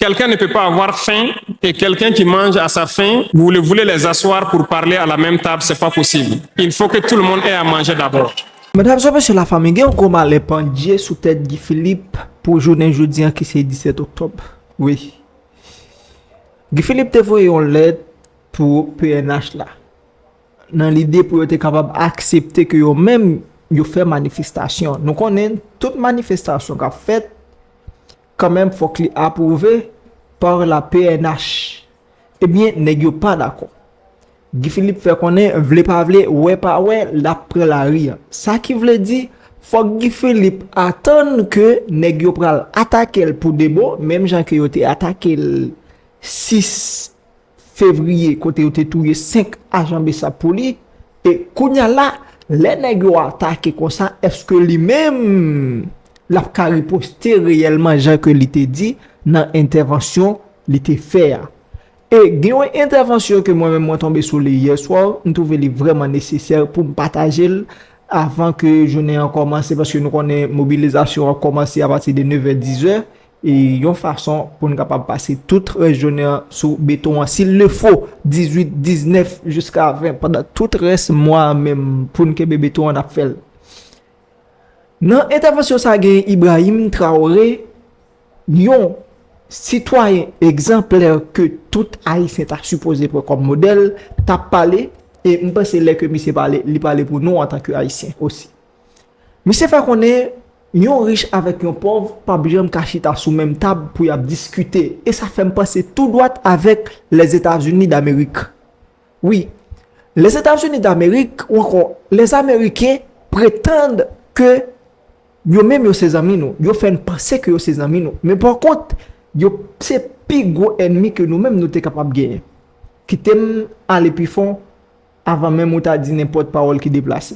Quelqu'un ne peut pas avoir faim et quelqu'un qui mange à sa faim, vous voulez les asseoir pour parler à la même table, c'est pas possible. Il faut que tout le monde ait à manger d'abord. Mesdames et messieurs, la famille, il y a un gros malais pendier sous tête Guy Philippe pour journée jeudi qui c'est 17 octobre. Oui. Guy Philippe te voyé une lettre pour PNH là. Dans l'idée pour être capable d'accepter que yo même yo fait manifestation. Nous connaissons toute manifestation qu'a fait quand même faut qu'il approuvé par la PNH. Eh bien, nèg yo pas d'accord. Guy Philippe fait connaître vle pas vle, ouais pas ouais, la prend la rire. Ça qui veut dire faut Guy Philippe attendre que nèg yo pral attaquer pour débo, même gens que yo té attaqué le 6 février côté yo té touyer 5 agents de sa police et kounya là les nèg yo attaqué comme ça, est-ce que lui même la ka riposter réellement gens que li té dit dans intervention li té faire. Et il y a une intervention que moi-même moi tombé sur les hier soir, je trouve vraiment nécessaire pour me partager avant que je n'ai commencé parce que nous connaissons mobilisation a commencé à partir de 9h-10h et une façon pour nous capable passer toute région sous béton s'il le faut 18 19 jusqu'à 20 pendant tout reste moi même pour nous que béton on a fait. Dans intervention ça gagne Ibrahim Traoré yon citoyen exemplaire que tout haïtien t'a supposé pour comme modèle t'a parlé et me pense que monsieur parler il parler pour nous en tant que haïtien aussi. Monsieur fait qu'on est yon riche avec un pauvre pas bien caché ta sous même table pour y discuter et ça fait me penser tout droit avec les États-Unis d'Amérique. Oui, les États-Unis d'Amérique ou encore les Américains prétendent que yo même yo ses amis nous, yo fait penser que yo ses amis nous, mais par contre yo c'est plus gros ennemi que nous-mêmes nous t'es capable de gagner. Qui t'aime aller plus fond avant même ou t'a dit n'importe parole qui déplace.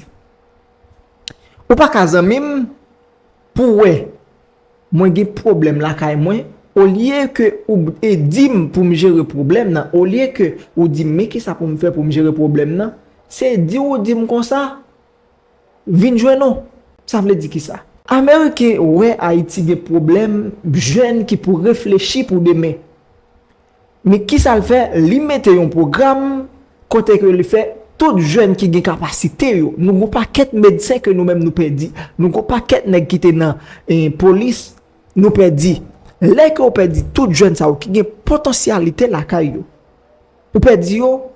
Ou pas qu'à même pour ouais moi j'ai problème là kay moi au lieu que ou dim pour me gérer problème là au lieu que ou dit mais qui ça pour me faire pour me gérer problème là c'est dire ou dim comme ça vinn jouer non ça veut dire qui ça Américain ouais Haïti des problèmes jeunes qui pour réfléchir pour demain. Mais qui ça le fait li mette un programme côté que le fait tout jeune qui gagne capacité yo. Nous gon paquet médecin que nous même nous perdi. Nous gon paquet nèg qui était dans police nous perdi. Là que on perdi tout jeune ça qui gagne potentialité la kay yo. Ou perdi yo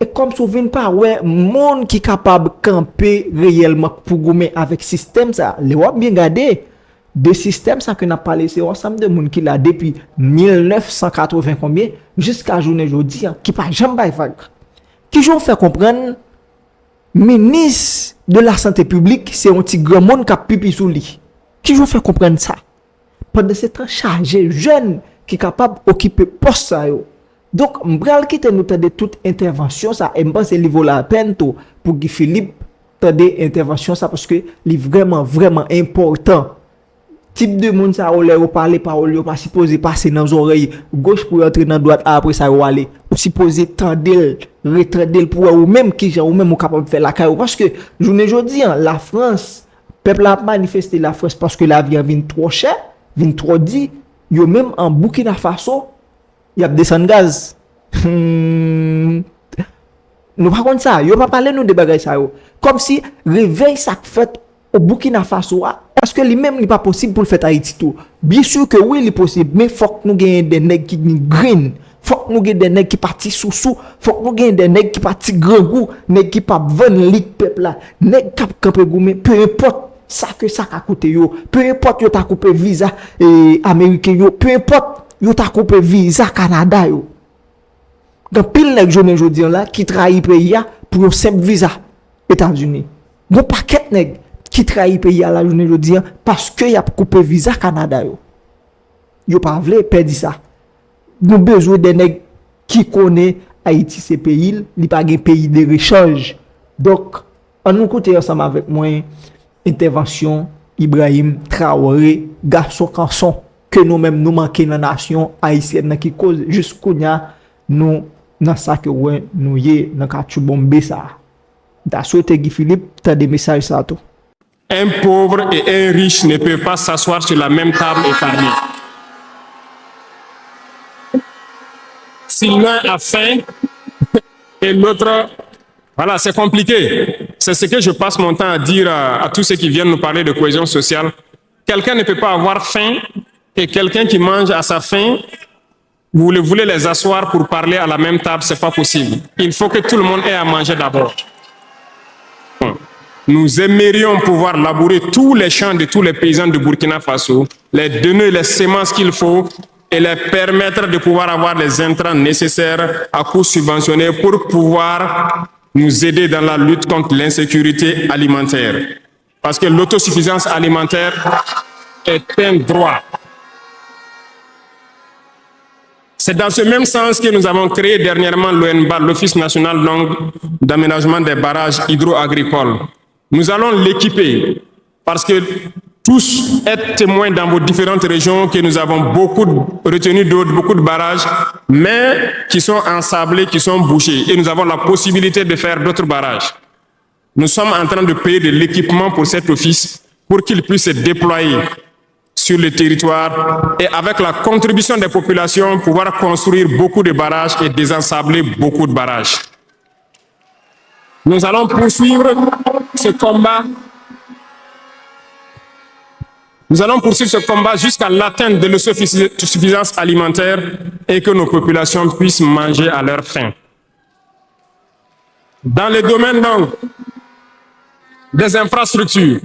et comme souvent pas ouais monde qui capable camper réellement pour gommer avec système ça les va bien garder de système ça que n'a parlé c'est ensemble de monde qui là depuis 1980 combien jusqu'à journée aujourd'hui qui pas jamais vague qui j'ont fait comprendre ministre de la santé publique c'est un petit grand monde qui a pipi sous lui qui j'ont fait comprendre ça pendant ce temps chargé jeune qui capable occuper poste ça yo. Donc, m'bral qui te nous de toute intervention ça et m'pense il vaut la peine pour Guy Philippe tande intervention ça parce que c'est vraiment important. Type de monde ça ou leur parler parole pas supposé passer dans les oreilles gauche pour entrer dans droite après ça ou aller ou supposé tendre retrader pour ou même qui ou même ou capable faire la caille parce que journée jodi la France peuple a manifesté la France parce que la vie vient trop cher, vient trop dit, yo même en Burkina Faso il y a descend gaz. Nous pas comme ça, yo pas parler nous de bagaille ça yo. Comme si réveil ça fait au Burkina Faso parce que lui-même il pas possible pour le faire Haïti tout. Bien sûr que oui, il est possible, mais faut que nous gagne des nèg qui green, faut que nous gagne des nèg qui parti sous, faut que nous gagne des nèg qui parti grand goût, nèg qui pas vendre lit peuple là, nèg cap camper goumé, peu importe ça que ça a coûté yo, peu importe yo t'a coupé visa et américain yo, peu importe yo t'a coupé visa Canada yo. Gan pile nèg journée jodi là qui trahit pays pour un simple visa États-Unis. Gon paquet nèg qui trahit pays à la journée jodi parce que y a coupé visa Canada yo. Yo pas vle perdre ça. Nous besoin de nèg qui connaît Haïti c'est pays, li pas gen pays de rechange. Donc on nous côté ensemble avec moi intervention Ibrahim Traoré garçon canson que nous-mêmes nous manquons dans la nation haïtienne qui cause jusqu'au nous dans ça que nous y dans ka bombe ça. Da souhaité Guy Philippe t'as des messages ça tout. Un pauvre et un riche ne peuvent pas s'asseoir sur la même table et parler. si l'un a faim et l'autre... Voilà, c'est compliqué. C'est ce que je passe mon temps à dire à tous ceux qui viennent nous parler de cohésion sociale. Quelqu'un ne peut pas avoir faim et quelqu'un qui mange à sa faim, vous voulez les asseoir pour parler à la même table, c'est pas possible. Il faut que tout le monde ait à manger d'abord. Nous aimerions pouvoir labourer tous les champs de tous les paysans de Burkina Faso, les donner les semences qu'il faut et les permettre de pouvoir avoir les intrants nécessaires à coût subventionné pour pouvoir nous aider dans la lutte contre l'insécurité alimentaire. Parce que l'autosuffisance alimentaire est un droit. C'est dans ce même sens que nous avons créé dernièrement l'ONBAR, l'Office national d'aménagement des barrages hydro-agricoles. Nous allons l'équiper parce que tous êtes témoins dans vos différentes régions que nous avons beaucoup de retenues d'eau, beaucoup de barrages, mais qui sont ensablés, qui sont bouchés. Et nous avons la possibilité de faire d'autres barrages. Nous sommes en train de payer de l'équipement pour cet office pour qu'il puisse se déployer sur le territoire et avec la contribution des populations, pouvoir construire beaucoup de barrages et désensabler beaucoup de barrages. Nous allons poursuivre ce combat. Nous allons poursuivre ce combat jusqu'à l'atteinte de l'autosuffisance alimentaire et que nos populations puissent manger à leur faim. Dans le domaine donc des infrastructures,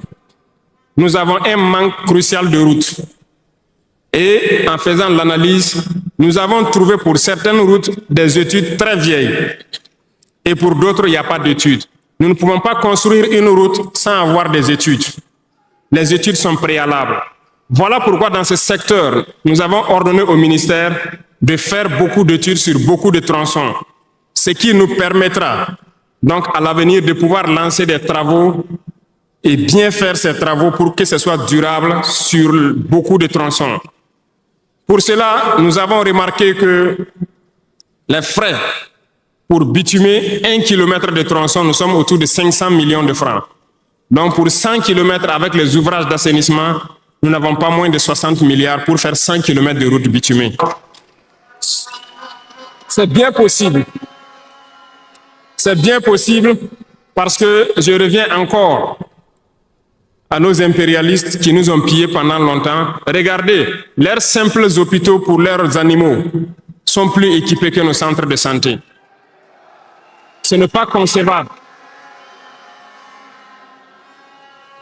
nous avons un manque crucial de routes. Et en faisant l'analyse, nous avons trouvé pour certaines routes des études très vieilles. Et pour d'autres, il n'y a pas d'études. Nous ne pouvons pas construire une route sans avoir des études. Les études sont préalables. Voilà pourquoi dans ce secteur, nous avons ordonné au ministère de faire beaucoup d'études sur beaucoup de tronçons, ce qui nous permettra donc à l'avenir de pouvoir lancer des travaux et bien faire ces travaux pour que ce soit durable sur beaucoup de tronçons. Pour cela, nous avons remarqué que les frais pour bitumer 1 km de tronçon, nous sommes autour de 500 millions de francs. Donc pour 100 km avec les ouvrages d'assainissement, nous n'avons pas moins de 60 milliards pour faire 100 km de route bitumée. C'est bien possible. C'est bien possible parce que je reviens encore à nos impérialistes qui nous ont pillés pendant longtemps. Regardez, leurs simples hôpitaux pour leurs animaux sont plus équipés que nos centres de santé. Ce n'est pas concevable.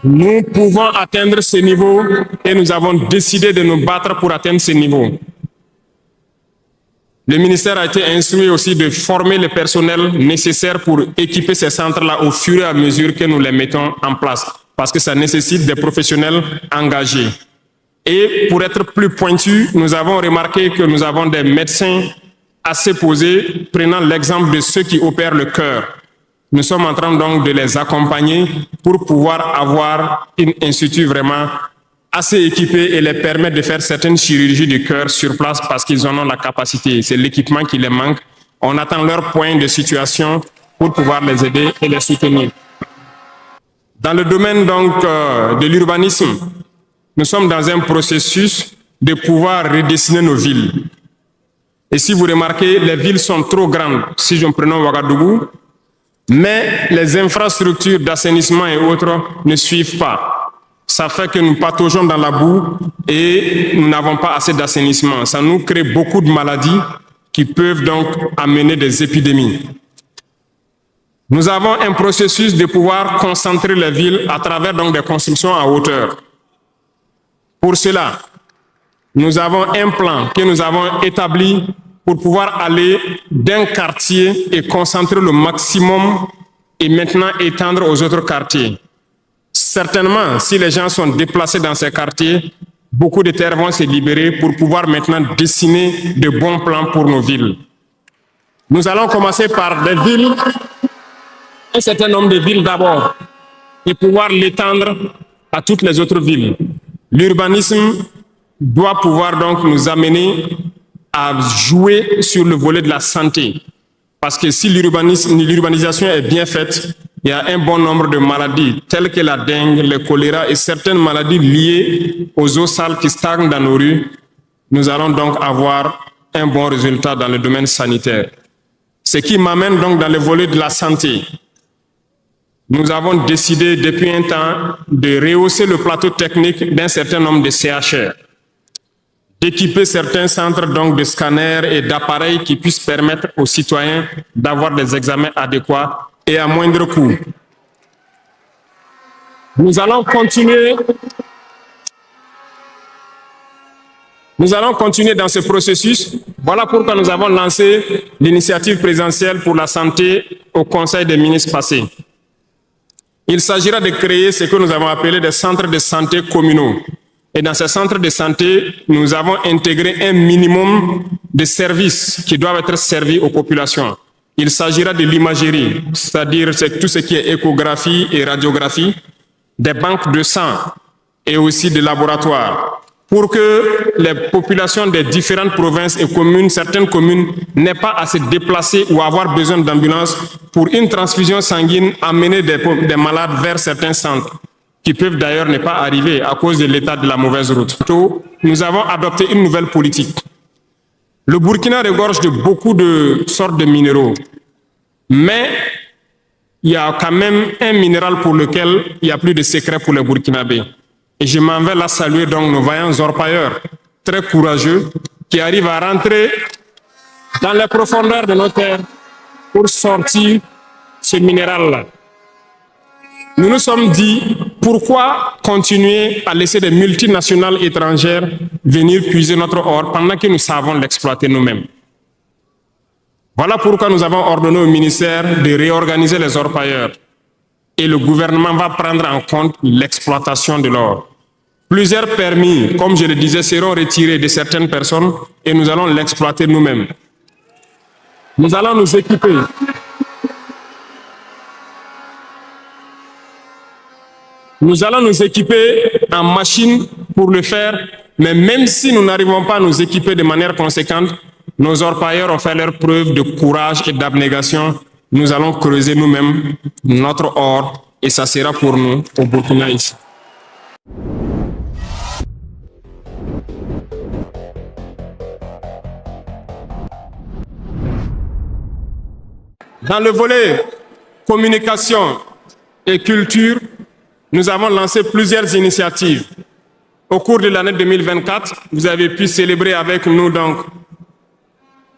Nous pouvons atteindre ce niveau et nous avons décidé de nous battre pour atteindre ce niveau. Le ministère a été instruit aussi de former le personnel nécessaire pour équiper ces centres-là au fur et à mesure que nous les mettons en place, parce que ça nécessite des professionnels engagés. Et pour être plus pointu, nous avons remarqué que nous avons des médecins assez posés, prenant l'exemple de ceux qui opèrent le cœur. Nous sommes en train donc de les accompagner pour pouvoir avoir un institut vraiment assez équipé et les permettre de faire certaines chirurgies du cœur sur place parce qu'ils en ont la capacité. C'est l'équipement qui les manque. On attend leur point de situation pour pouvoir les aider et les soutenir. Dans le domaine donc de l'urbanisme, nous sommes dans un processus de pouvoir redessiner nos villes. Et si vous remarquez, les villes sont trop grandes, si je prends Ouagadougou, mais les infrastructures d'assainissement et autres ne suivent pas. Ça fait que nous pataugeons dans la boue et nous n'avons pas assez d'assainissement. Ça nous crée beaucoup de maladies qui peuvent donc amener des épidémies. Nous avons un processus de pouvoir concentrer les villes à travers donc des constructions à hauteur. Pour cela, nous avons un plan que nous avons établi pour pouvoir aller d'un quartier et concentrer le maximum et maintenant étendre aux autres quartiers. Certainement, si les gens sont déplacés dans ces quartiers, beaucoup de terres vont se libérer pour pouvoir maintenant dessiner de bons plans pour nos villes. Nous allons commencer par des villes, un certain nombre de villes d'abord, et pouvoir l'étendre à toutes les autres villes. L'urbanisme doit pouvoir donc nous amener à jouer sur le volet de la santé. Parce que si l'urbanisation est bien faite, il y a un bon nombre de maladies telles que la dengue, le choléra et certaines maladies liées aux eaux sales qui stagnent dans nos rues. Nous allons donc avoir un bon résultat dans le domaine sanitaire. Ce qui m'amène donc dans le volet de la santé. Nous avons décidé depuis un temps de rehausser le plateau technique d'un certain nombre de CHR, d'équiper certains centres donc de scanners et d'appareils qui puissent permettre aux citoyens d'avoir des examens adéquats et à moindre coût. Nous allons continuer dans ce processus. Voilà pourquoi nous avons lancé l'initiative présidentielle pour la santé au Conseil des ministres passé. Il s'agira de créer ce que nous avons appelé des centres de santé communaux. Et dans ces centres de santé, nous avons intégré un minimum de services qui doivent être servis aux populations. Il s'agira de l'imagerie, c'est-à-dire tout ce qui est échographie et radiographie, des banques de sang et aussi des laboratoires, pour que les populations des différentes provinces et communes, certaines communes, n'aient pas à se déplacer ou avoir besoin d'ambulance pour une transfusion sanguine, amener des malades vers certains centres, qui peuvent d'ailleurs ne pas arriver à cause de l'état de la mauvaise route. Nous avons adopté une nouvelle politique. Le Burkina regorge de beaucoup de sortes de minéraux, mais il y a quand même un minéral pour lequel il n'y a plus de secret pour les Burkinabés. Et je m'en vais là saluer donc nos vaillants orpailleurs, très courageux, qui arrivent à rentrer dans les profondeurs de nos terres pour sortir ce minéral-là. Nous nous sommes dit, pourquoi continuer à laisser des multinationales étrangères venir puiser notre or pendant que nous savons l'exploiter nous-mêmes? Voilà pourquoi nous avons ordonné au ministère de réorganiser les orpailleurs. Et le gouvernement va prendre en compte l'exploitation de l'or. Plusieurs permis, comme je le disais, seront retirés de certaines personnes et nous allons l'exploiter nous-mêmes. Nous allons nous équiper. Nous allons nous équiper en machines pour le faire, mais même si nous n'arrivons pas à nous équiper de manière conséquente, nos orpailleurs ont fait leur preuve de courage et d'abnégation. Nous allons creuser nous-mêmes notre or et ça sera pour nous au Burkina ici. Dans le volet communication et culture, nous avons lancé plusieurs initiatives. Au cours de l'année 2024, vous avez pu célébrer avec nous donc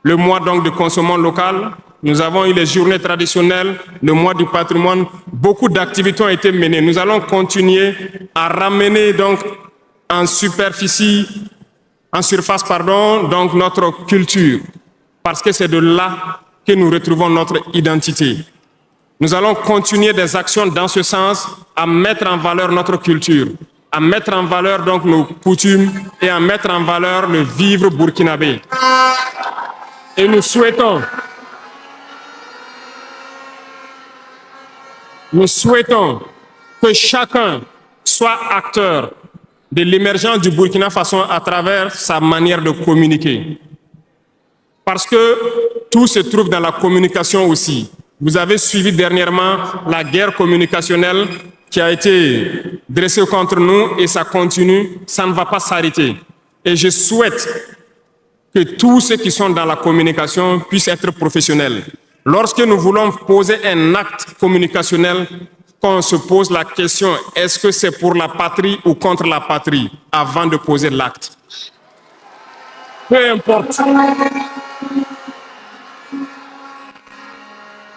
le mois donc de consommation locale. Nous avons eu les journées traditionnelles, le mois du patrimoine. Beaucoup d'activités ont été menées. Nous allons continuer à ramener donc en surface, donc notre culture, parce que c'est de là que nous retrouvons notre identité. Nous allons continuer des actions dans ce sens, à mettre en valeur notre culture, à mettre en valeur donc nos coutumes et à mettre en valeur le vivre burkinabé. Et nous souhaitons que chacun soit acteur de l'émergence du Burkina Faso à travers sa manière de communiquer. Parce que tout se trouve dans la communication aussi. Vous avez suivi dernièrement la guerre communicationnelle qui a été dressée contre nous et ça continue, ça ne va pas s'arrêter. Et je souhaite que tous ceux qui sont dans la communication puissent être professionnels. Lorsque nous voulons poser un acte communicationnel, qu'on se pose la question, est-ce que c'est pour la patrie ou contre la patrie, avant de poser l'acte. Peu importe.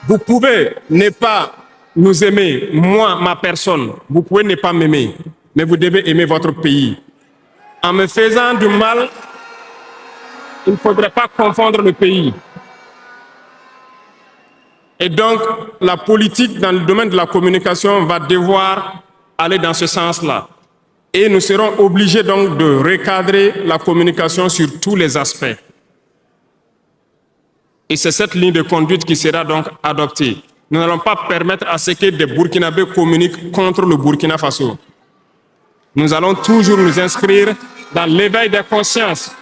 Vous pouvez ne pas nous aimer, moi, ma personne. Vous pouvez ne pas m'aimer, mais vous devez aimer votre pays. En me faisant du mal, il ne faudrait pas confondre le pays. Et donc, la politique dans le domaine de la communication va devoir aller dans ce sens-là. Et nous serons obligés donc de recadrer la communication sur tous les aspects. Et c'est cette ligne de conduite qui sera donc adoptée. Nous n'allons pas permettre à ce que des Burkinabés communiquent contre le Burkina Faso. Nous allons toujours nous inscrire dans l'éveil des consciences.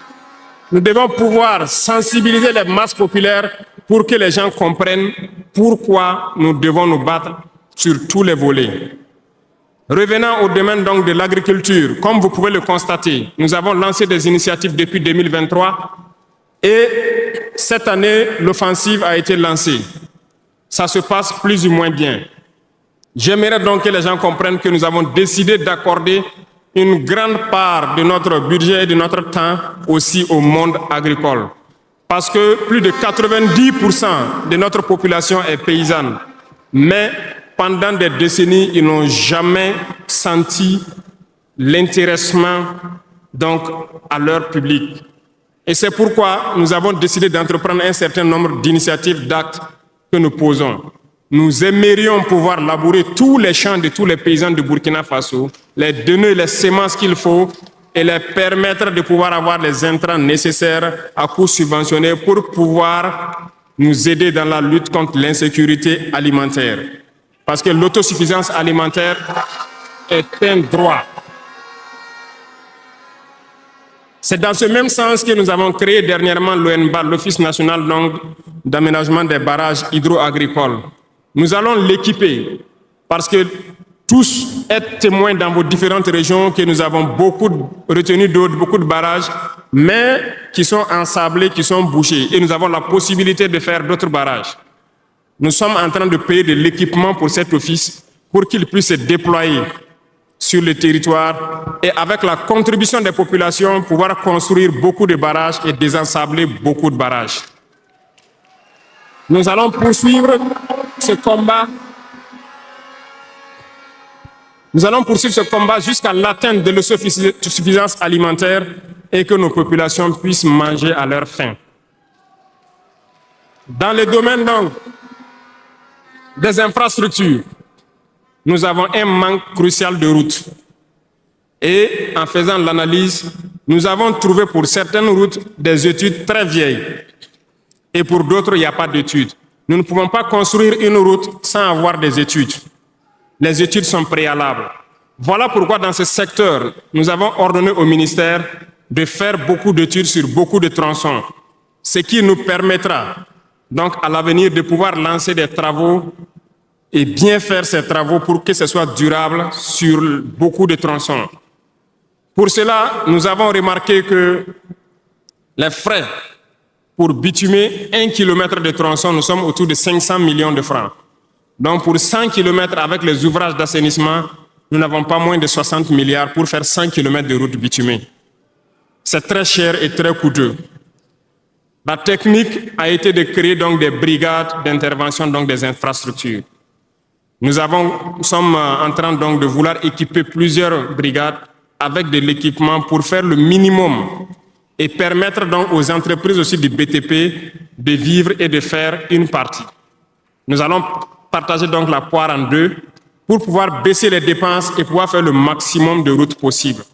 Nous devons pouvoir sensibiliser les masses populaires pour que les gens comprennent pourquoi nous devons nous battre sur tous les volets. Revenant au domaine donc de l'agriculture, comme vous pouvez le constater, nous avons lancé des initiatives depuis 2023 Et cette année, l'offensive a été lancée. Ça se passe plus ou moins bien. J'aimerais donc que les gens comprennent que nous avons décidé d'accorder une grande part de notre budget et de notre temps aussi au monde agricole. Parce que plus de 90% de notre population est paysanne. Mais pendant des décennies, ils n'ont jamais senti l'intéressement donc à leur public. Et c'est pourquoi nous avons décidé d'entreprendre un certain nombre d'initiatives, d'actes que nous posons. Nous aimerions pouvoir labourer tous les champs de tous les paysans de Burkina Faso, les donner les semences qu'il faut et les permettre de pouvoir avoir les intrants nécessaires à coût subventionné pour pouvoir nous aider dans la lutte contre l'insécurité alimentaire. Parce que l'autosuffisance alimentaire est un droit. C'est dans ce même sens que nous avons créé dernièrement l'ONBAR, l'Office national d'aménagement des barrages hydro-agricoles. Nous allons l'équiper parce que tous êtes témoins dans vos différentes régions que nous avons beaucoup de retenues d'eau, beaucoup de barrages, mais qui sont ensablés, qui sont bouchés. Et nous avons la possibilité de faire d'autres barrages. Nous sommes en train de payer de l'équipement pour cet office pour qu'il puisse se déployer sur le territoire et avec la contribution des populations, pouvoir construire beaucoup de barrages et désensabler beaucoup de barrages. Nous allons poursuivre ce combat. Nous allons poursuivre ce combat jusqu'à l'atteinte de l'autosuffisance alimentaire et que nos populations puissent manger à leur faim. Dans le domaine donc des infrastructures, nous avons un manque crucial de routes. Et en faisant l'analyse, nous avons trouvé pour certaines routes des études très vieilles. Et pour d'autres, il n'y a pas d'études. Nous ne pouvons pas construire une route sans avoir des études. Les études sont préalables. Voilà pourquoi dans ce secteur, nous avons ordonné au ministère de faire beaucoup d'études sur beaucoup de tronçons, ce qui nous permettra donc à l'avenir de pouvoir lancer des travaux et bien faire ces travaux pour que ce soit durable sur beaucoup de tronçons. Pour cela, nous avons remarqué que les frais pour bitumer 1 km de tronçon, nous sommes autour de 500 millions de francs. Donc pour 100 km avec les ouvrages d'assainissement, nous n'avons pas moins de 60 milliards pour faire 100 km de route bitumée. C'est très cher et très coûteux. La technique a été de créer donc des brigades d'intervention, donc des infrastructures. Nous sommes en train donc de vouloir équiper plusieurs brigades avec de l'équipement pour faire le minimum et permettre donc aux entreprises aussi du BTP de vivre et de faire une partie. Nous allons partager donc la poire en deux pour pouvoir baisser les dépenses et pouvoir faire le maximum de routes possibles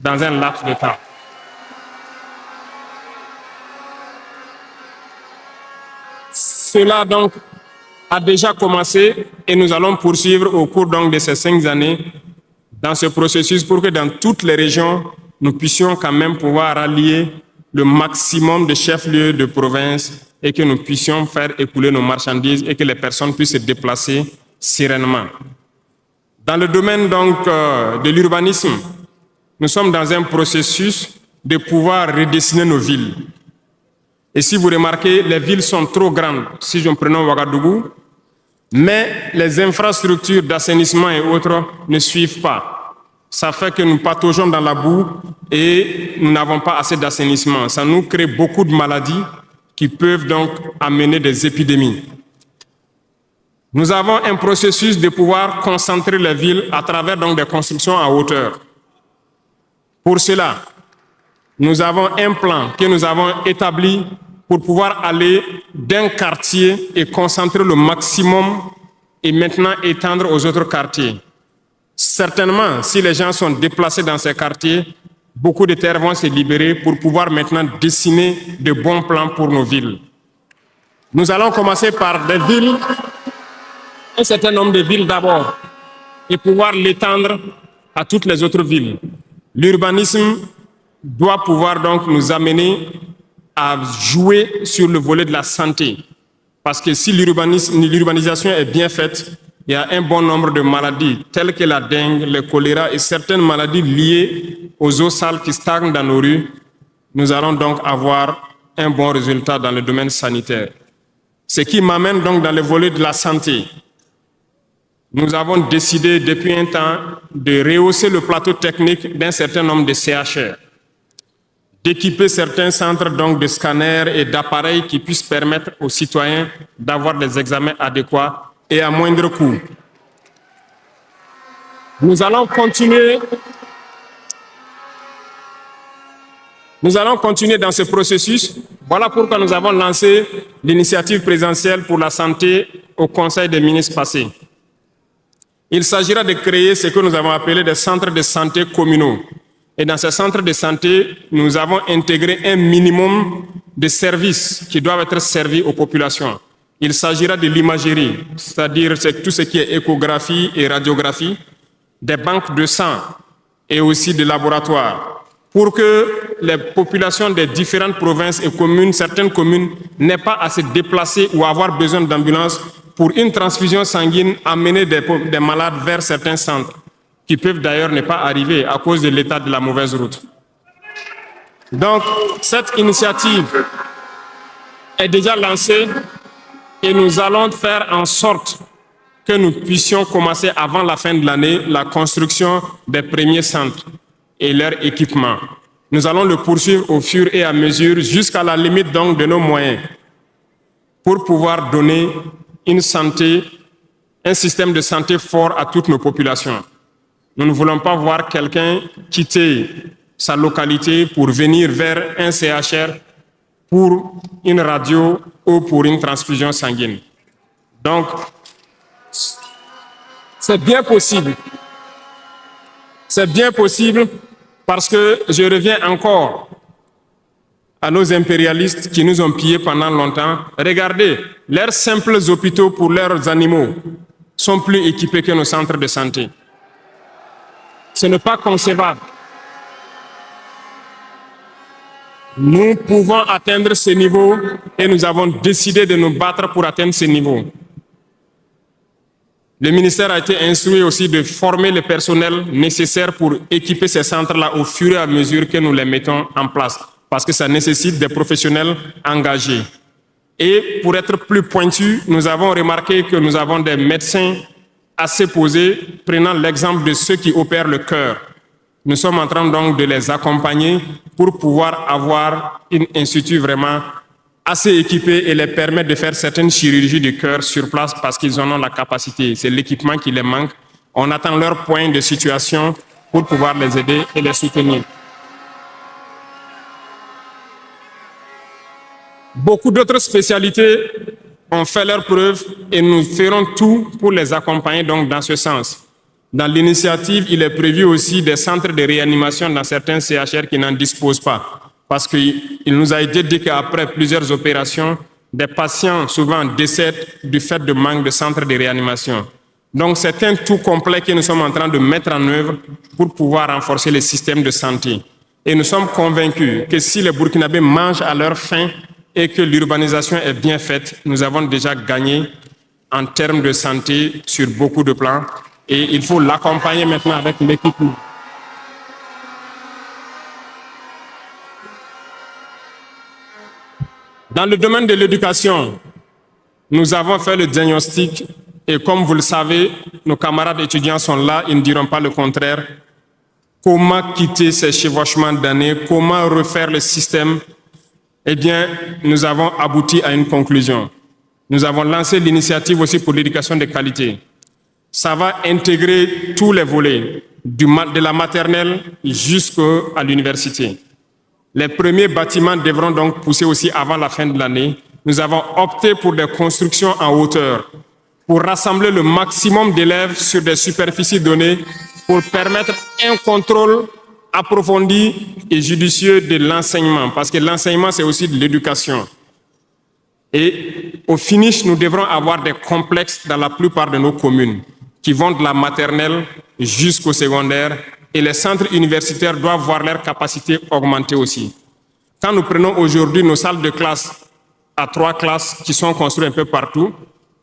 dans un laps de temps. Cela donc a déjà commencé et nous allons poursuivre au cours donc de ces 5 années dans ce processus pour que dans toutes les régions, nous puissions quand même pouvoir rallier le maximum de chefs-lieux de province et que nous puissions faire écouler nos marchandises et que les personnes puissent se déplacer sereinement. Dans le domaine donc de l'urbanisme, nous sommes dans un processus de pouvoir redessiner nos villes. Et si vous remarquez, les villes sont trop grandes, si je prends Ouagadougou, mais les infrastructures d'assainissement et autres ne suivent pas. Ça fait que nous pataugeons dans la boue et nous n'avons pas assez d'assainissement. Ça nous crée beaucoup de maladies qui peuvent donc amener des épidémies. Nous avons un processus de pouvoir concentrer les villes à travers donc des constructions à hauteur. Pour cela, nous avons un plan que nous avons établi pour pouvoir aller d'un quartier et concentrer le maximum et maintenant étendre aux autres quartiers. Certainement, si les gens sont déplacés dans ces quartiers, beaucoup de terres vont se libérer pour pouvoir maintenant dessiner de bons plans pour nos villes. Nous allons commencer par des villes, un certain nombre de villes d'abord, et pouvoir l'étendre à toutes les autres villes. L'urbanisme doit pouvoir donc nous amener à jouer sur le volet de la santé. Parce que si l'urbanisation est bien faite, il y a un bon nombre de maladies telles que la dengue, le choléra et certaines maladies liées aux eaux sales qui stagnent dans nos rues. Nous allons donc avoir un bon résultat dans le domaine sanitaire. Ce qui m'amène donc dans le volet de la santé. Nous avons décidé depuis un temps de rehausser le plateau technique d'un certain nombre de CHR, d'équiper certains centres donc de scanners et d'appareils qui puissent permettre aux citoyens d'avoir des examens adéquats et à moindre coût. Nous allons continuer dans ce processus. Voilà pourquoi nous avons lancé l'initiative présidentielle pour la santé au Conseil des ministres passé. Il s'agira de créer ce que nous avons appelé des centres de santé communaux. Et dans ces centres de santé, nous avons intégré un minimum de services qui doivent être servis aux populations. Il s'agira de l'imagerie, c'est-à-dire tout ce qui est échographie et radiographie, des banques de sang et aussi des laboratoires, pour que les populations des différentes provinces et communes, certaines communes, n'aient pas à se déplacer ou avoir besoin d'ambulance pour une transfusion sanguine, amener des malades vers certains centres, qui peuvent d'ailleurs ne pas arriver à cause de l'état de la mauvaise route. Donc, cette initiative est déjà lancée et nous allons faire en sorte que nous puissions commencer avant la fin de l'année la construction des premiers centres et leur équipement. Nous allons le poursuivre au fur et à mesure jusqu'à la limite donc de nos moyens pour pouvoir donner une santé, un système de santé fort à toutes nos populations. Nous ne voulons pas voir quelqu'un quitter sa localité pour venir vers un CHR pour une radio ou pour une transfusion sanguine. Donc, c'est bien possible. C'est bien possible parce que je reviens encore à nos impérialistes qui nous ont pillés pendant longtemps. Regardez, leurs simples hôpitaux pour leurs animaux sont plus équipés que nos centres de santé. Ce n'est pas concevable. Nous pouvons atteindre ce niveau et nous avons décidé de nous battre pour atteindre ce niveau. Le ministère a été instruit aussi de former le personnel nécessaire pour équiper ces centres-là au fur et à mesure que nous les mettons en place, parce que ça nécessite des professionnels engagés. Et pour être plus pointu, nous avons remarqué que nous avons des médecins assez posés, prenant l'exemple de ceux qui opèrent le cœur. Nous sommes en train donc de les accompagner pour pouvoir avoir un institut vraiment assez équipé et les permettre de faire certaines chirurgies du cœur sur place parce qu'ils en ont la capacité. C'est l'équipement qui les manque. On attend leur point de situation pour pouvoir les aider et les soutenir. Beaucoup d'autres spécialités ont fait leurs preuves et nous ferons tout pour les accompagner donc dans ce sens. Dans l'initiative, il est prévu aussi des centres de réanimation dans certains CHR qui n'en disposent pas. Parce qu'il nous a été dit qu'après plusieurs opérations, des patients souvent décèdent du fait de manque de centres de réanimation. Donc c'est un tout complet que nous sommes en train de mettre en œuvre pour pouvoir renforcer le système de santé. Et nous sommes convaincus que si les Burkinabés mangent à leur faim et que l'urbanisation est bien faite, nous avons déjà gagné en termes de santé sur beaucoup de plans. Et il faut l'accompagner maintenant avec l'équipement. Dans le domaine de l'éducation, nous avons fait le diagnostic et comme vous le savez, nos camarades étudiants sont là, ils ne diront pas le contraire. Comment quitter ces chevauchements d'années? Comment refaire le système? Eh bien, nous avons abouti à une conclusion. Nous avons lancé l'initiative aussi pour l'éducation de qualité. Ça va intégrer tous les volets, de la maternelle jusqu'à l'université. Les premiers bâtiments devront donc pousser aussi avant la fin de l'année. Nous avons opté pour des constructions en hauteur, pour rassembler le maximum d'élèves sur des superficies données, pour permettre un contrôle approfondi et judicieux de l'enseignement, parce que l'enseignement, c'est aussi de l'éducation. Et au finish, nous devrons avoir des complexes dans la plupart de nos communes, qui vont de la maternelle jusqu'au secondaire, et les centres universitaires doivent voir leur capacité augmenter aussi. Quand nous prenons aujourd'hui nos salles de classe à 3 classes qui sont construites un peu partout,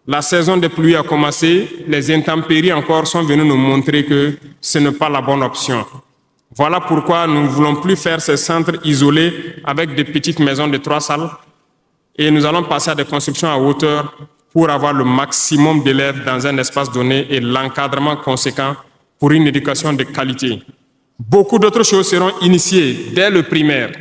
la saison des pluies a commencé, les intempéries encore sont venues nous montrer que ce n'est pas la bonne option. Voilà pourquoi nous ne voulons plus faire ces centres isolés avec des petites maisons de 3 salles et nous allons passer à des constructions à hauteur pour avoir le maximum d'élèves dans un espace donné et l'encadrement conséquent pour une éducation de qualité. Beaucoup d'autres choses seront initiées dès le primaire.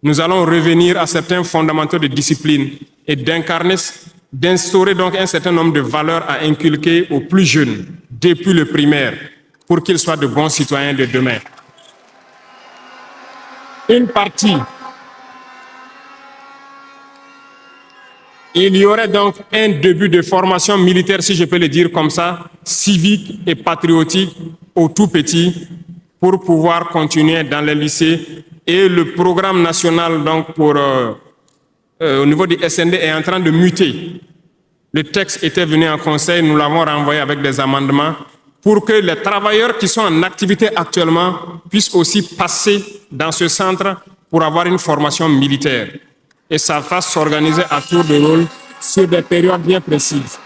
Nous allons revenir à certains fondamentaux de discipline et d'instaurer donc un certain nombre de valeurs à inculquer aux plus jeunes depuis le primaire pour qu'ils soient de bons citoyens de demain. Une partie. Il y aurait donc un début de formation militaire, si je peux le dire comme ça, civique et patriotique au tout petit, pour pouvoir continuer dans les lycées. Et le programme national donc au niveau du SND est en train de muter. Le texte était venu en conseil, nous l'avons renvoyé avec des amendements pour que les travailleurs qui sont en activité actuellement puissent aussi passer dans ce centre pour avoir une formation militaire. Et ça fasse s'organiser à tour de rôle sur des périodes bien précises.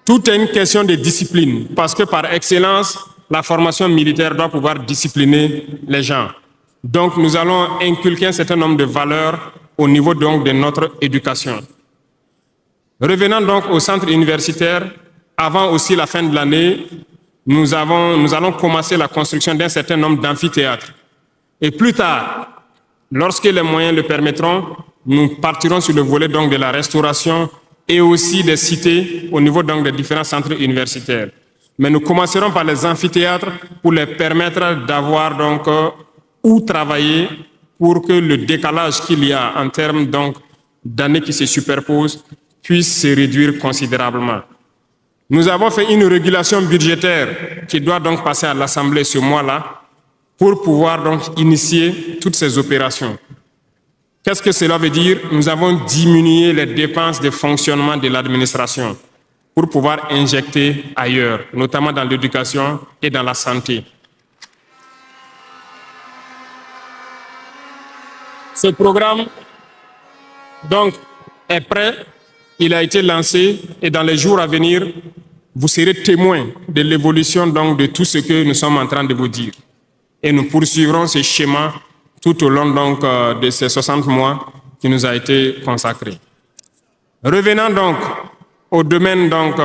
Tout est une question de discipline, parce que par excellence, la formation militaire doit pouvoir discipliner les gens. Donc nous allons inculquer un certain nombre de valeurs au niveau donc de notre éducation. Revenant donc au centre universitaire, avant aussi la fin de l'année, nous allons commencer la construction d'un certain nombre d'amphithéâtres. Et plus tard, lorsque les moyens le permettront, nous partirons sur le volet donc de la restauration et aussi des cités au niveau donc des différents centres universitaires. Mais nous commencerons par les amphithéâtres pour les permettre d'avoir donc où travailler pour que le décalage qu'il y a en termes donc d'années qui se superposent puisse se réduire considérablement. Nous avons fait une régulation budgétaire qui doit donc passer à l'Assemblée ce mois-là pour pouvoir donc initier toutes ces opérations. Qu'est-ce que cela veut dire? Nous avons diminué les dépenses de fonctionnement de l'administration pour pouvoir injecter ailleurs, notamment dans l'éducation et dans la santé. Ce programme donc est prêt, il a été lancé et dans les jours à venir, vous serez témoins de l'évolution donc de tout ce que nous sommes en train de vous dire. Et nous poursuivrons ce schéma tout au long donc de ces 60 mois qui nous a été consacré. Revenant donc au domaine donc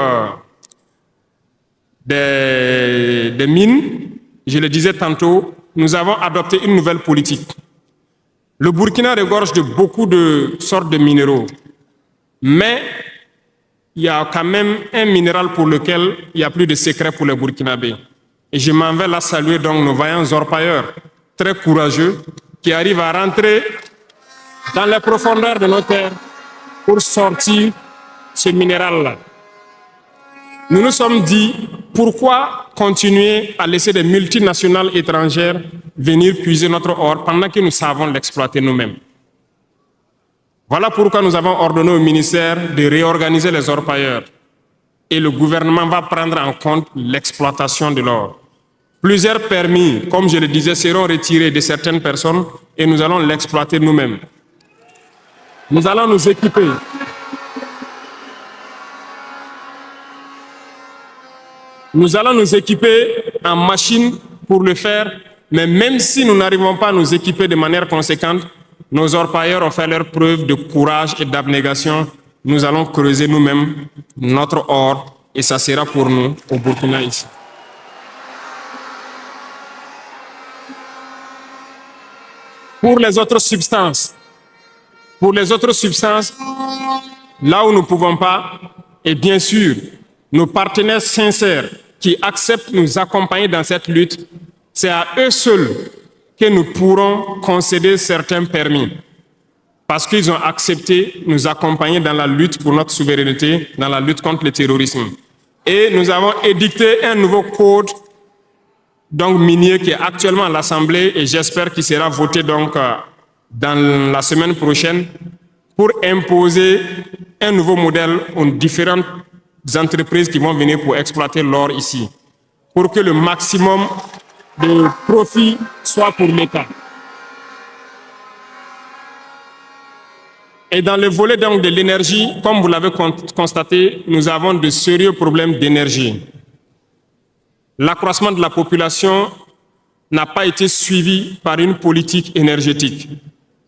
des mines, je le disais tantôt, nous avons adopté une nouvelle politique. Le Burkina regorge de beaucoup de sortes de minéraux, mais il y a quand même un minéral pour lequel il n'y a plus de secret pour les Burkinabés. Et je m'en vais là saluer donc nos vaillants orpailleurs, très courageux, qui arrivent à rentrer dans les profondeurs de nos terres pour sortir ce minéral-là. Nous nous sommes dit, pourquoi continuer à laisser des multinationales étrangères venir puiser notre or pendant que nous savons l'exploiter nous-mêmes? Voilà pourquoi nous avons ordonné au ministère de réorganiser les orpailleurs et le gouvernement va prendre en compte l'exploitation de l'or. Plusieurs permis, comme je le disais, seront retirés de certaines personnes et nous allons l'exploiter nous-mêmes. Nous allons nous équiper. Nous allons nous équiper en machines pour le faire, mais même si nous n'arrivons pas à nous équiper de manière conséquente, nos orpailleurs ont fait leur preuve de courage et d'abnégation. Nous allons creuser nous-mêmes notre or et ça sera pour nous au Burkina ici. Pour les autres substances, là où nous ne pouvons pas, et bien sûr, nos partenaires sincères qui acceptent de nous accompagner dans cette lutte, c'est à eux seuls que nous pourrons concéder certains permis. Parce qu'ils ont accepté de nous accompagner dans la lutte pour notre souveraineté, dans la lutte contre le terrorisme. Et nous avons édicté un nouveau code donc minier qui est actuellement à l'Assemblée et j'espère qu'il sera voté donc dans la semaine prochaine pour imposer un nouveau modèle aux différentes entreprises qui vont venir pour exploiter l'or ici, pour que le maximum de profit soit pour l'État. Et dans le volet donc de l'énergie, comme vous l'avez constaté, nous avons de sérieux problèmes d'énergie. l'accroissement de la population n'a pas été suivi par une politique énergétique.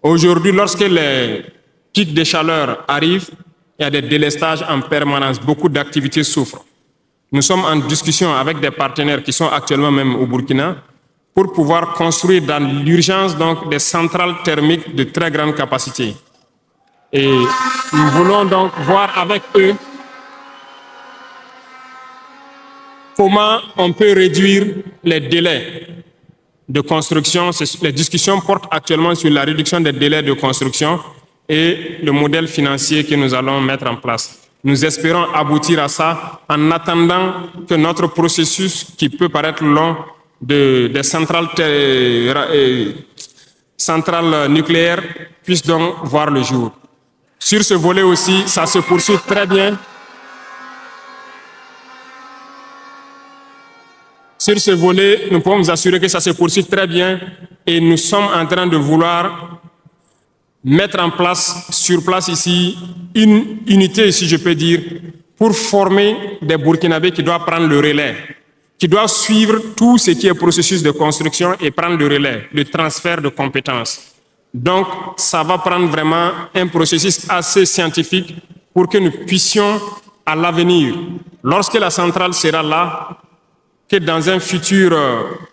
Aujourd'hui, lorsque les pics de chaleur arrivent, il y a des délestages en permanence, beaucoup d'activités souffrent. Nous sommes en discussion avec des partenaires qui sont actuellement même au Burkina pour pouvoir construire dans l'urgence donc des centrales thermiques de très grande capacité. Et nous voulons donc voir avec eux comment on peut réduire les délais de construction. Les discussions portent actuellement sur la réduction des délais de construction et le modèle financier que nous allons mettre en place. Nous espérons aboutir à ça en attendant que notre processus, qui peut paraître long, des centrales nucléaires, puisse donc voir le jour. Sur ce volet aussi, ça se poursuit très bien. Sur ce volet, nous pouvons vous assurer que ça se poursuit très bien et nous sommes en train de vouloir mettre en place, sur place ici, une unité, si je peux dire, pour former des Burkinabés qui doivent prendre le relais, qui doivent suivre tout ce qui est processus de construction et prendre le relais, le transfert de compétences. Donc, ça va prendre vraiment un processus assez scientifique pour que nous puissions, à l'avenir, lorsque la centrale sera là, que dans un futur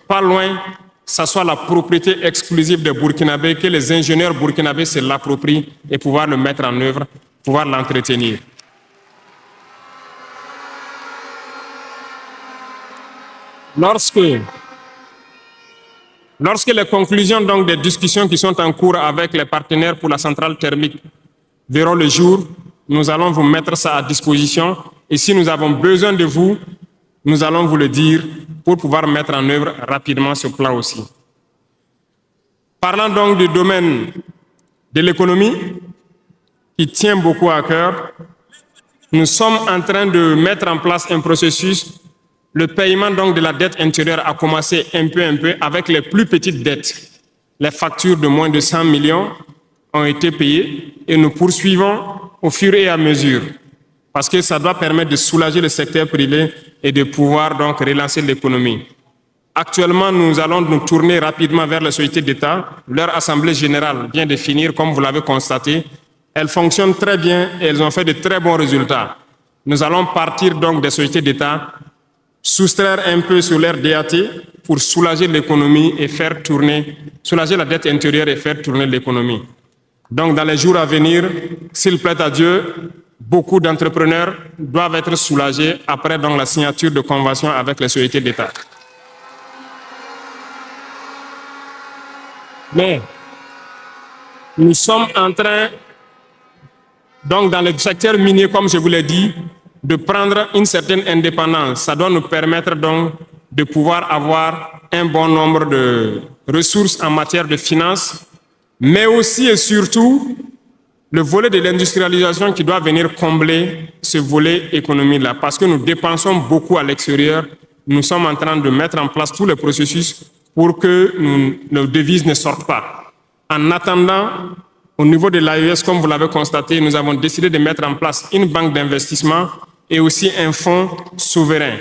pas loin, ça soit la propriété exclusive des Burkinabés, que les ingénieurs burkinabés se l'approprient et pouvoir le mettre en œuvre, pouvoir l'entretenir. Lorsque les conclusions donc, des discussions qui sont en cours avec les partenaires pour la centrale thermique verront le jour, nous allons vous mettre ça à disposition. Et si nous avons besoin de vous, nous allons vous le dire pour pouvoir mettre en œuvre rapidement ce plan aussi. Parlant donc du domaine de l'économie, qui tient beaucoup à cœur, nous sommes en train de mettre en place un processus. Le paiement donc de la dette intérieure a commencé un peu avec les plus petites dettes. Les factures de moins de 100 millions ont été payées et nous poursuivons au fur et à mesure parce que ça doit permettre de soulager le secteur privé et de pouvoir donc relancer l'économie. Actuellement, nous allons nous tourner rapidement vers les sociétés d'État. Leur assemblée générale vient de finir, comme vous l'avez constaté. Elles fonctionnent très bien et elles ont fait de très bons résultats. Nous allons partir donc des sociétés d'État, soustraire un peu sur leur DAT pour soulager l'économie et faire tourner, soulager la dette intérieure et faire tourner l'économie. Donc, dans les jours à venir, s'il plaît à Dieu, beaucoup d'entrepreneurs doivent être soulagés après donc, la signature de conventions avec les sociétés d'État. Mais nous sommes en train, donc dans le secteur minier, comme je vous l'ai dit, de prendre une certaine indépendance. Ça doit nous permettre donc de pouvoir avoir un bon nombre de ressources en matière de finances, mais aussi et surtout le volet de l'industrialisation qui doit venir combler ce volet économie-là, parce que nous dépensons beaucoup à l'extérieur. Nous sommes en train de mettre en place tous les processus pour que nos devises ne sortent pas. En attendant, au niveau de l'AES, comme vous l'avez constaté, nous avons décidé de mettre en place une banque d'investissement et aussi un fonds souverain.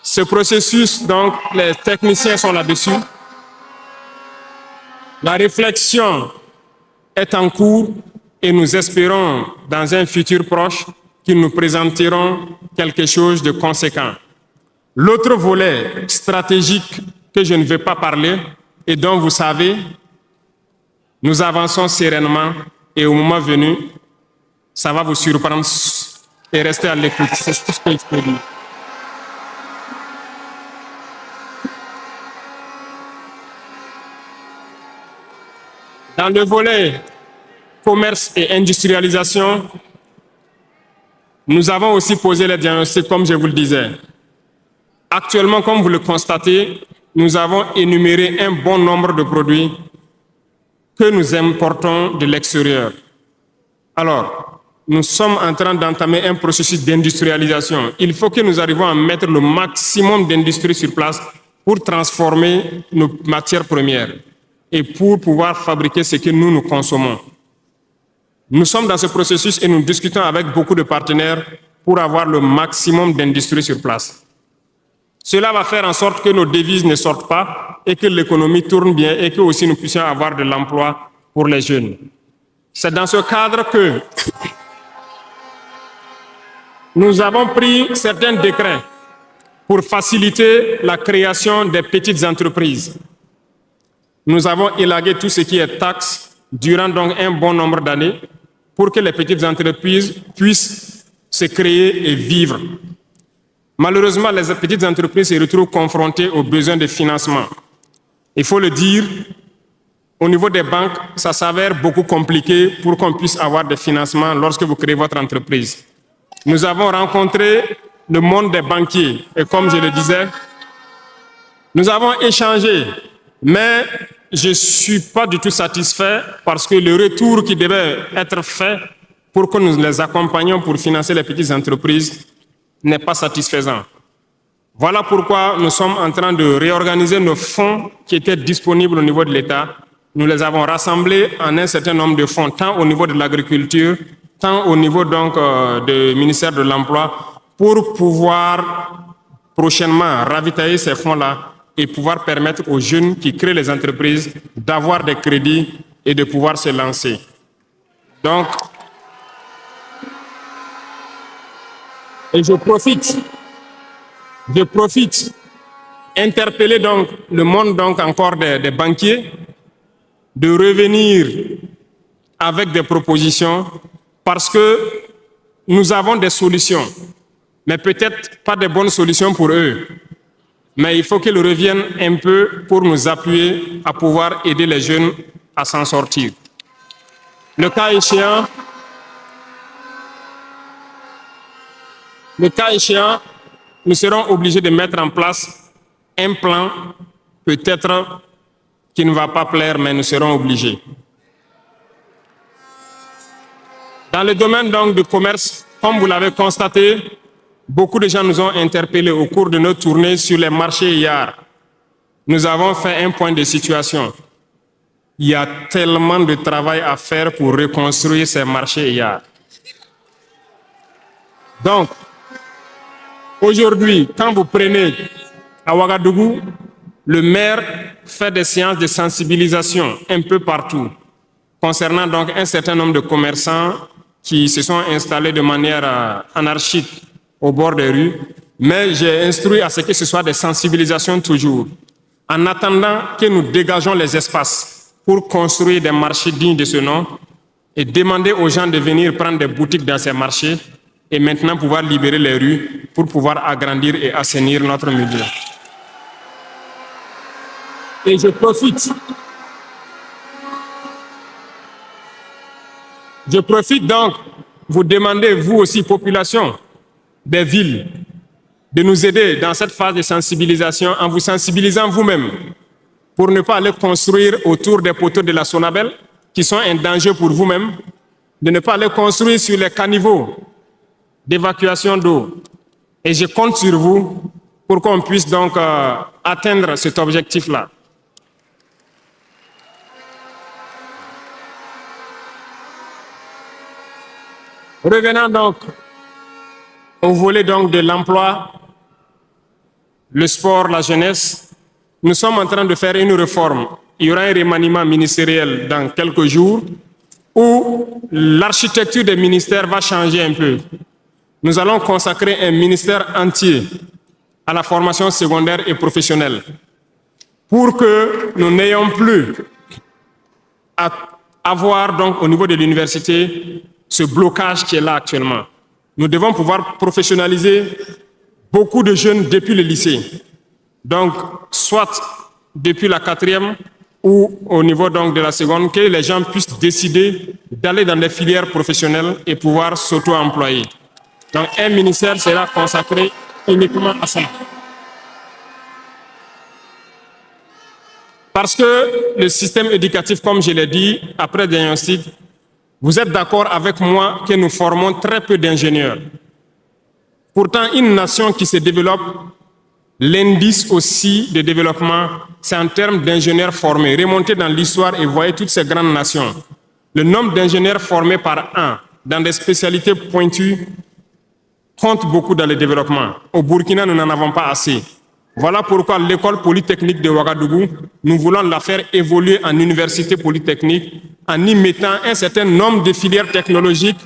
Ce processus, donc, les techniciens sont là-dessus. La réflexion est en cours et nous espérons, dans un futur proche, qu'ils nous présenteront quelque chose de conséquent. L'autre volet stratégique que je ne vais pas parler et dont vous savez, nous avançons sereinement et au moment venu, ça va vous surprendre et rester à l'écoute. C'est tout ce que je peux dire. Dans le volet commerce et industrialisation, nous avons aussi posé les diagnostics, comme je vous le disais. Actuellement, comme vous le constatez, nous avons énuméré un bon nombre de produits que nous importons de l'extérieur. Alors, nous sommes en train d'entamer un processus d'industrialisation. Il faut que nous arrivions à mettre le maximum d'industrie sur place pour transformer nos matières premières et pour pouvoir fabriquer ce que nous consommons. Nous sommes dans ce processus et nous discutons avec beaucoup de partenaires pour avoir le maximum d'industrie sur place. Cela va faire en sorte que nos devises ne sortent pas et que l'économie tourne bien et que aussi nous puissions avoir de l'emploi pour les jeunes. C'est dans ce cadre que nous avons pris certains décrets pour faciliter la création des petites entreprises. Nous avons élagué tout ce qui est taxes durant donc un bon nombre d'années pour que les petites entreprises puissent se créer et vivre. Malheureusement, les petites entreprises se retrouvent confrontées aux besoins de financement. Il faut le dire, au niveau des banques, ça s'avère beaucoup compliqué pour qu'on puisse avoir des financements lorsque vous créez votre entreprise. Nous avons rencontré le monde des banquiers et comme je le disais, nous avons échangé, mais je ne suis pas du tout satisfait parce que le retour qui devait être fait pour que nous les accompagnions pour financer les petites entreprises n'est pas satisfaisant. Voilà pourquoi nous sommes en train de réorganiser nos fonds qui étaient disponibles au niveau de l'État. Nous les avons rassemblés en un certain nombre de fonds, tant au niveau de l'agriculture, tant au niveau donc du ministère de l'Emploi, pour pouvoir prochainement ravitailler ces fonds-là et pouvoir permettre aux jeunes qui créent les entreprises d'avoir des crédits et de pouvoir se lancer. Donc, et je profite interpeller donc le monde donc encore des banquiers de revenir avec des propositions parce que nous avons des solutions, mais peut-être pas de bonnes solutions pour eux. Mais il faut qu'ils reviennent un peu pour nous appuyer à pouvoir aider les jeunes à s'en sortir. Le cas échéant, nous serons obligés de mettre en place un plan, peut-être qui ne va pas plaire, mais nous serons obligés. Dans le domaine donc du commerce, comme vous l'avez constaté, beaucoup de gens nous ont interpellés au cours de nos tournées sur les marchés hier. Nous avons fait un point de situation. Il y a tellement de travail à faire pour reconstruire ces marchés hier. Donc, aujourd'hui, quand vous prenez à Ouagadougou, le maire fait des séances de sensibilisation un peu partout, concernant donc un certain nombre de commerçants qui se sont installés de manière anarchique au bord des rues, mais j'ai instruit à ce que ce soit des sensibilisations toujours, en attendant que nous dégageons les espaces pour construire des marchés dignes de ce nom et demander aux gens de venir prendre des boutiques dans ces marchés et maintenant pouvoir libérer les rues pour pouvoir agrandir et assainir notre milieu. Et je profite donc vous demander, vous aussi, population des villes, de nous aider dans cette phase de sensibilisation en vous sensibilisant vous-même pour ne pas aller construire autour des poteaux de la Sonabel qui sont un danger pour vous-même, de ne pas aller construire sur les caniveaux d'évacuation d'eau. Et je compte sur vous pour qu'on puisse donc atteindre cet objectif-là. Revenons donc au volet donc de l'emploi, le sport, la jeunesse. Nous sommes en train de faire une réforme. Il y aura un remaniement ministériel dans quelques jours où l'architecture des ministères va changer un peu. Nous allons consacrer un ministère entier à la formation secondaire et professionnelle pour que nous n'ayons plus à avoir donc au niveau de l'université ce blocage qui est là actuellement. Nous devons pouvoir professionnaliser beaucoup de jeunes depuis le lycée. Donc, soit depuis la 4e ou au niveau donc de la seconde, que les gens puissent décider d'aller dans des filières professionnelles et pouvoir s'auto-employer. Donc, un ministère sera consacré uniquement à ça. Parce que le système éducatif, comme je l'ai dit, après diagnostic, vous êtes d'accord avec moi que nous formons très peu d'ingénieurs. Pourtant, une nation qui se développe, l'indice aussi de développement, c'est en termes d'ingénieurs formés. Remontez dans l'histoire et voyez toutes ces grandes nations. Le nombre d'ingénieurs formés par an dans des spécialités pointues compte beaucoup dans le développement. Au Burkina, nous n'en avons pas assez. Voilà pourquoi l'école polytechnique de Ouagadougou, nous voulons la faire évoluer en université polytechnique en y mettant un certain nombre de filières technologiques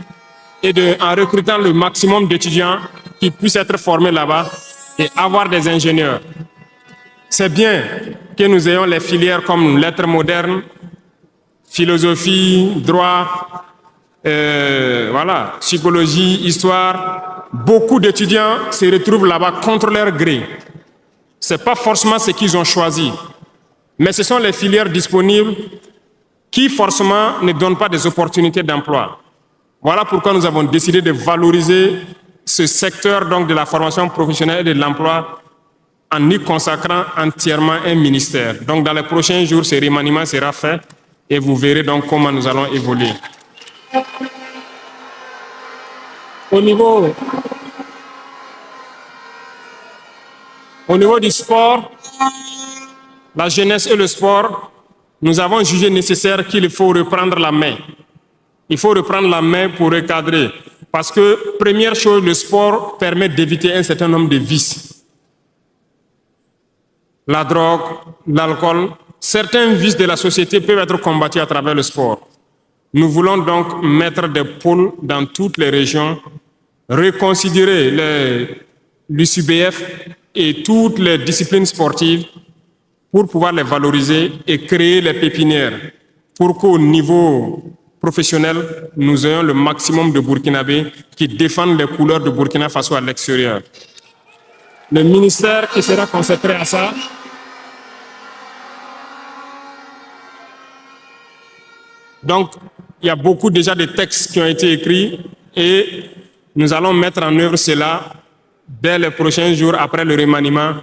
et en recrutant le maximum d'étudiants qui puissent être formés là-bas et avoir des ingénieurs. C'est bien que nous ayons les filières comme lettres modernes, philosophie, droit, voilà, psychologie, histoire. Beaucoup d'étudiants se retrouvent là-bas contre leur gré. Ce n'est pas forcément ce qu'ils ont choisi, mais ce sont les filières disponibles qui forcément ne donnent pas des opportunités d'emploi. Voilà pourquoi nous avons décidé de valoriser ce secteur donc, de la formation professionnelle et de l'emploi en y consacrant entièrement un ministère. Donc dans les prochains jours, ce remaniement sera fait et vous verrez donc comment nous allons évoluer. Au niveau du sport, la jeunesse et le sport, nous avons jugé nécessaire qu'il faut reprendre la main. Il faut reprendre la main pour recadrer. Parce que, première chose, le sport permet d'éviter un certain nombre de vices. La drogue, l'alcool, certains vices de la société peuvent être combattus à travers le sport. Nous voulons donc mettre des pôles dans toutes les régions, reconsidérer l'UCBF et toutes les disciplines sportives pour pouvoir les valoriser et créer les pépinières pour qu'au niveau professionnel, nous ayons le maximum de Burkinabés qui défendent les couleurs de Burkina Faso à l'extérieur. Le ministère qui sera consacré à ça donc, il y a beaucoup déjà de textes qui ont été écrits et nous allons mettre en œuvre cela dès les prochains jours après le remaniement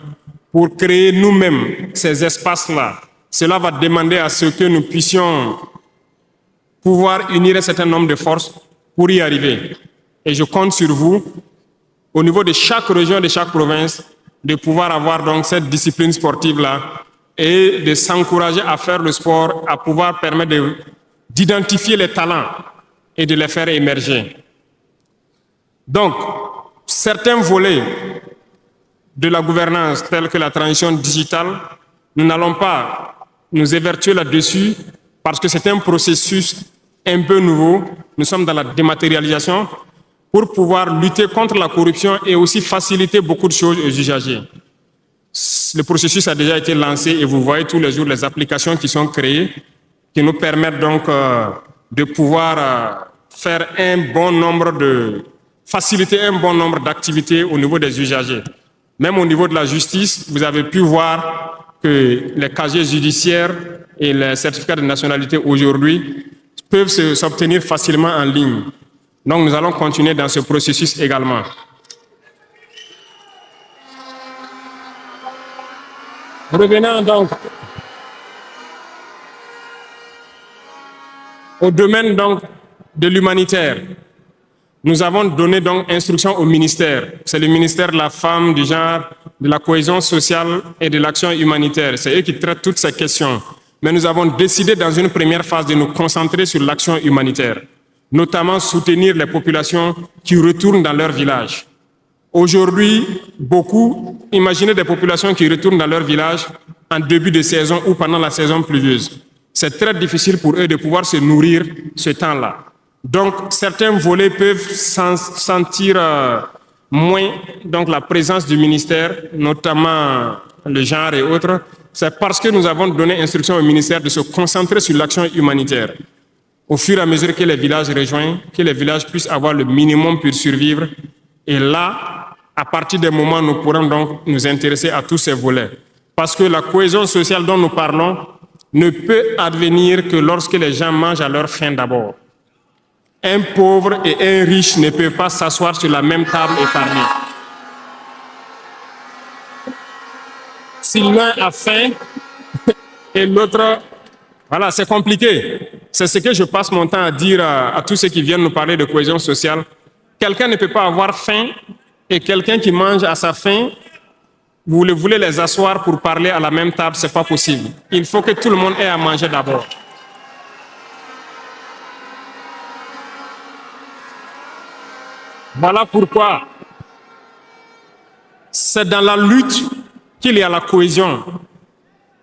pour créer nous-mêmes ces espaces-là. Cela va demander à ce que nous puissions pouvoir unir un certain nombre de forces pour y arriver. Et je compte sur vous, au niveau de chaque région, de chaque province, de pouvoir avoir donc cette discipline sportive-là et de s'encourager à faire le sport, à pouvoir permettre d'identifier les talents et de les faire émerger. Donc, certains volets de la gouvernance, tels que la transition digitale, nous n'allons pas nous évertuer là-dessus parce que c'est un processus un peu nouveau. Nous sommes dans la dématérialisation pour pouvoir lutter contre la corruption et aussi faciliter beaucoup de choses aux usagers. Le processus a déjà été lancé et vous voyez tous les jours les applications qui sont créées qui nous permettent donc de pouvoir faire faciliter un bon nombre d'activités au niveau des usagers. Même au niveau de la justice, vous avez pu voir que les casiers judiciaires et les certificats de nationalité aujourd'hui peuvent s'obtenir facilement en ligne. Donc nous allons continuer dans ce processus également. Revenons donc au domaine donc de l'humanitaire. Nous avons donné donc instruction au ministère. C'est le ministère de la Femme, du Genre, de la Cohésion sociale et de l'action humanitaire. C'est eux qui traitent toutes ces questions. Mais nous avons décidé dans une première phase de nous concentrer sur l'action humanitaire, notamment soutenir les populations qui retournent dans leur village. Aujourd'hui, imaginez des populations qui retournent dans leur village en début de saison ou pendant la saison pluvieuse. C'est très difficile pour eux de pouvoir se nourrir ce temps-là. Donc, certains volets peuvent sentir moins donc, la présence du ministère, notamment le genre et autres. C'est parce que nous avons donné instruction au ministère de se concentrer sur l'action humanitaire. Au fur et à mesure que les villages rejoignent, que les villages puissent avoir le minimum pour survivre. Et là, à partir des moments, nous pourrons donc nous intéresser à tous ces volets. Parce que la cohésion sociale dont nous parlons ne peut advenir que lorsque les gens mangent à leur faim d'abord. Un pauvre et un riche ne peuvent pas s'asseoir sur la même table et parler. Si l'un a faim et l'autre... Voilà, c'est compliqué. C'est ce que je passe mon temps à dire à tous ceux qui viennent nous parler de cohésion sociale. Quelqu'un ne peut pas avoir faim et quelqu'un qui mange à sa faim, vous voulez les asseoir pour parler à la même table, ce n'est pas possible. Il faut que tout le monde ait à manger d'abord. Voilà pourquoi c'est dans la lutte qu'il y a la cohésion.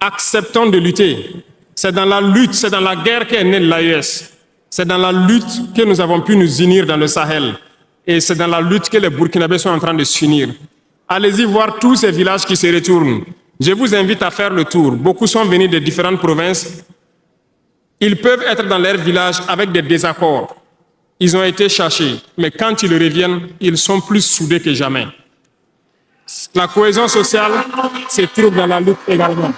Acceptons de lutter. C'est dans la lutte, c'est dans la guerre qu'est née l'AES. C'est dans la lutte que nous avons pu nous unir dans le Sahel. Et c'est dans la lutte que les Burkinabés sont en train de s'unir. Allez-y voir tous ces villages qui se retournent. Je vous invite à faire le tour. Beaucoup sont venus de différentes provinces. Ils peuvent être dans leur village avec des désaccords. Ils ont été cherchés. Mais quand ils reviennent, ils sont plus soudés que jamais. La cohésion sociale se trouve dans la lutte également.